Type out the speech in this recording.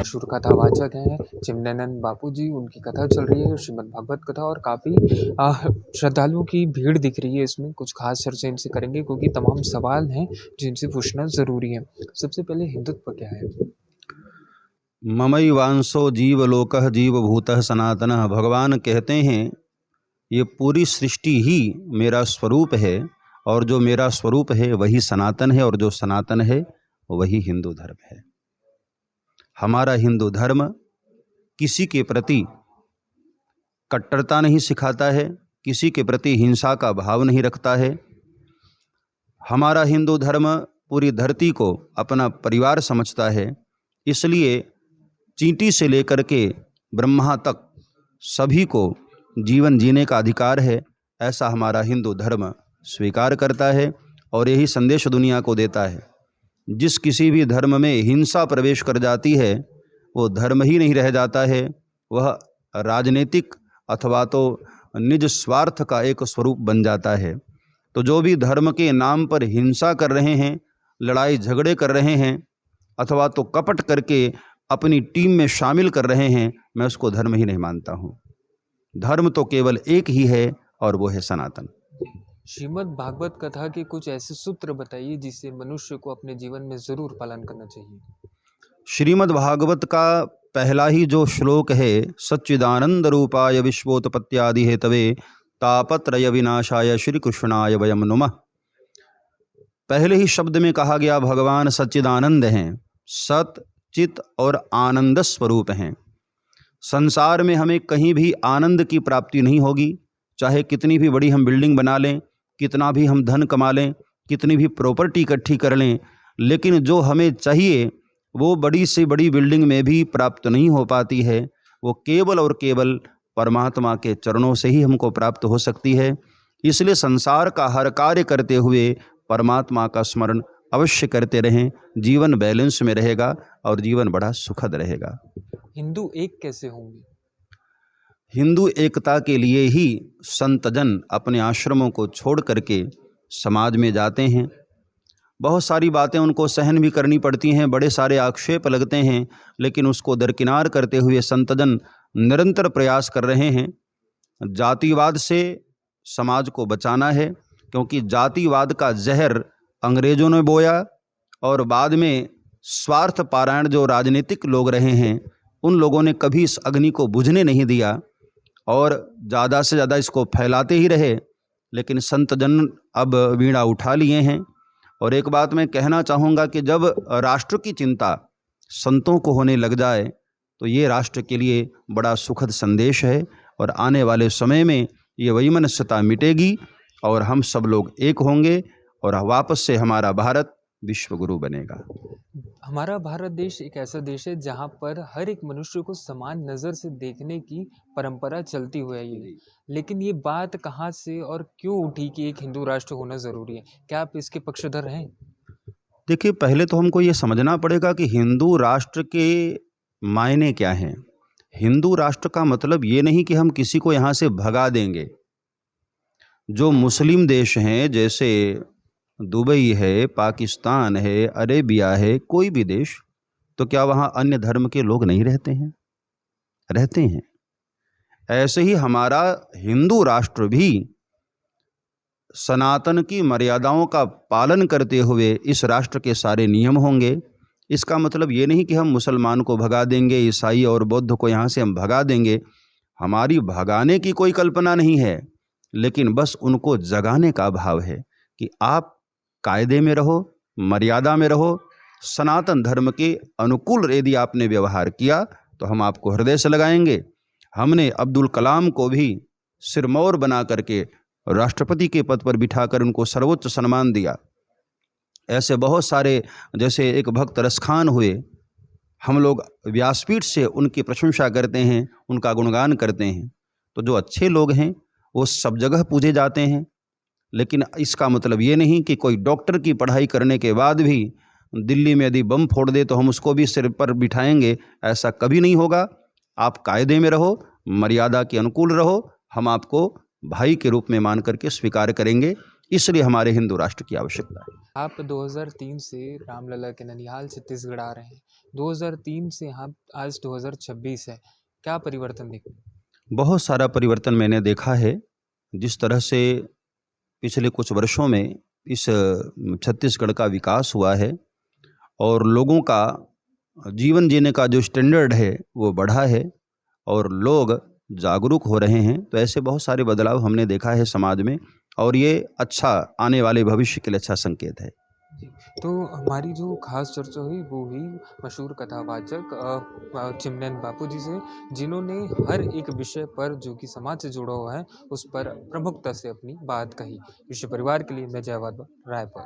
मशहूर कथावाचक हैं चिमनानंद बापू जी, उनकी कथा चल रही है श्रीमद् भागवत कथा और काफ़ी श्रद्धालुओं की भीड़ दिख रही है इसमें। कुछ खास चर्चा इनसे करेंगे क्योंकि तमाम सवाल हैं जिनसे पूछना ज़रूरी है। सबसे पहले हिंदुत्व क्या है? ममैवांशो जीवलोकः जीवभूतः सनातनः। भगवान कहते हैं ये पूरी सृष्टि ही मेरा स्वरूप है और जो मेरा स्वरूप है वही सनातन है और जो सनातन है वही हिंदू धर्म है। हमारा हिंदू धर्म किसी के प्रति कट्टरता नहीं सिखाता है, किसी के प्रति हिंसा का भाव नहीं रखता है। हमारा हिंदू धर्म पूरी धरती को अपना परिवार समझता है, इसलिए चींटी से लेकर के ब्रह्मा तक सभी को जीवन जीने का अधिकार है, ऐसा हमारा हिंदू धर्म स्वीकार करता है और यही संदेश दुनिया को देता है। जिस किसी भी धर्म में हिंसा प्रवेश कर जाती है वो धर्म ही नहीं रह जाता है, वह राजनीतिक अथवा तो निज स्वार्थ का एक स्वरूप बन जाता है। तो जो भी धर्म के नाम पर हिंसा कर रहे हैं, लड़ाई झगड़े कर रहे हैं अथवा तो कपट करके अपनी टीम में शामिल कर रहे हैं, मैं उसको धर्म ही नहीं मानता हूँ। धर्म तो केवल एक ही है और वो है सनातन। श्रीमद् भागवत कथा के कुछ ऐसे सूत्र बताइए जिससे मनुष्य को अपने जीवन में ज़रूर पालन करना चाहिए। श्रीमद् भागवत का पहला ही जो श्लोक है, सच्चिदानंद रूपाय विश्वोत्पत्त्यादि हेतवे तापत्रय विनाशाय श्री कृष्णाय वयम नुमः। पहले ही शब्द में कहा गया भगवान सच्चिदानंद हैं, सत चित और आनंद स्वरूप हैं। संसार में हमें कहीं भी आनंद की प्राप्ति नहीं होगी, चाहे कितनी भी बड़ी हम बिल्डिंग बना लें, कितना भी हम धन कमा लें, कितनी भी प्रॉपर्टी इकट्ठी कर लें, लेकिन जो हमें चाहिए वो बड़ी से बड़ी बिल्डिंग में भी प्राप्त नहीं हो पाती है। वो केवल और केवल परमात्मा के चरणों से ही हमको प्राप्त हो सकती है। इसलिए संसार का हर कार्य करते हुए परमात्मा का स्मरण अवश्य करते रहें, जीवन बैलेंस में रहेगा और जीवन बड़ा सुखद रहेगा। हिंदू एक कैसे होंगे? हिंदू एकता के लिए ही संतजन अपने आश्रमों को छोड़ करके समाज में जाते हैं। बहुत सारी बातें उनको सहन भी करनी पड़ती हैं, बड़े सारे आक्षेप लगते हैं, लेकिन उसको दरकिनार करते हुए संतजन निरंतर प्रयास कर रहे हैं। जातिवाद से समाज को बचाना है, क्योंकि जातिवाद का जहर अंग्रेज़ों ने बोया और बाद में स्वार्थ पारायण जो राजनीतिक लोग रहे हैं उन लोगों ने कभी इस अग्नि को बुझने नहीं दिया और ज़्यादा से ज़्यादा इसको फैलाते ही रहे। लेकिन संतजन अब वीणा उठा लिए हैं। और एक बात मैं कहना चाहूँगा कि जब राष्ट्र की चिंता संतों को होने लग जाए तो ये राष्ट्र के लिए बड़ा सुखद संदेश है और आने वाले समय में ये वैमनस्यता मिटेगी और हम सब लोग एक होंगे और वापस से हमारा भारत विश्वगुरु बनेगा। हमारा भारत देश एक ऐसा देश है जहाँ पर हर एक मनुष्य को समान नज़र से देखने की परंपरा चलती हुई आई है। लेकिन ये बात कहाँ से और क्यों उठी कि एक हिंदू राष्ट्र होना ज़रूरी है? क्या आप इसके पक्षधर हैं? देखिए, पहले तो हमको ये समझना पड़ेगा कि हिंदू राष्ट्र के मायने क्या हैं। हिंदू राष्ट्र का मतलब ये नहीं कि हम किसी को यहाँ से भगा देंगे। जो मुस्लिम देश हैं, जैसे दुबई है, पाकिस्तान है, अरेबिया है, कोई भी देश, तो क्या वहाँ अन्य धर्म के लोग नहीं रहते हैं? रहते हैं। ऐसे ही हमारा हिंदू राष्ट्र भी सनातन की मर्यादाओं का पालन करते हुए इस राष्ट्र के सारे नियम होंगे। इसका मतलब ये नहीं कि हम मुसलमान को भगा देंगे, ईसाई और बौद्ध को यहाँ से हम भगा देंगे। हमारी भगाने की कोई कल्पना नहीं है, लेकिन बस उनको जगाने का भाव है कि आप कायदे में रहो, मर्यादा में रहो। सनातन धर्म के अनुकूल यदि आपने व्यवहार किया तो हम आपको हृदय से लगाएंगे। हमने अब्दुल कलाम को भी सिरमौर बना करके राष्ट्रपति के पद पर बिठाकर उनको सर्वोच्च सम्मान दिया। ऐसे बहुत सारे, जैसे एक भक्त रसखान हुए, हम लोग व्यासपीठ से उनकी प्रशंसा करते हैं, उनका गुणगान करते हैं। तो जो अच्छे लोग हैं वो सब जगह पूजे जाते हैं। लेकिन इसका मतलब ये नहीं कि कोई डॉक्टर की पढ़ाई करने के बाद भी दिल्ली में यदि बम फोड़ दे तो हम उसको भी सिर पर बिठाएंगे, ऐसा कभी नहीं होगा। आप कायदे में रहो, मर्यादा के अनुकूल रहो, हम आपको भाई के रूप में मान करके स्वीकार करेंगे। इसलिए हमारे हिंदू राष्ट्र की आवश्यकता है। आप 2003 से रामलला के ननिहाल छत्तीसगढ़ आ रहे हैं। 2003 से आप आज 2026 है। क्या परिवर्तन दिखे? बहुत सारा परिवर्तन मैंने देखा है। जिस तरह से पिछले कुछ वर्षों में इस छत्तीसगढ़ का विकास हुआ है और लोगों का जीवन जीने का जो स्टैंडर्ड है वो बढ़ा है और लोग जागरूक हो रहे हैं, तो ऐसे बहुत सारे बदलाव हमने देखा है समाज में और ये अच्छा आने वाले भविष्य के लिए अच्छा संकेत है। जी, तो हमारी जो खास चर्चा हुई वो हुई मशहूर कथावाचक चिमनन बापू जी से, जिन्होंने हर एक विषय पर जो कि समाज से जुड़ा हुआ है उस पर प्रमुखता से अपनी बात कही। विश्व परिवार के लिए मैं जयवाद रायपुर।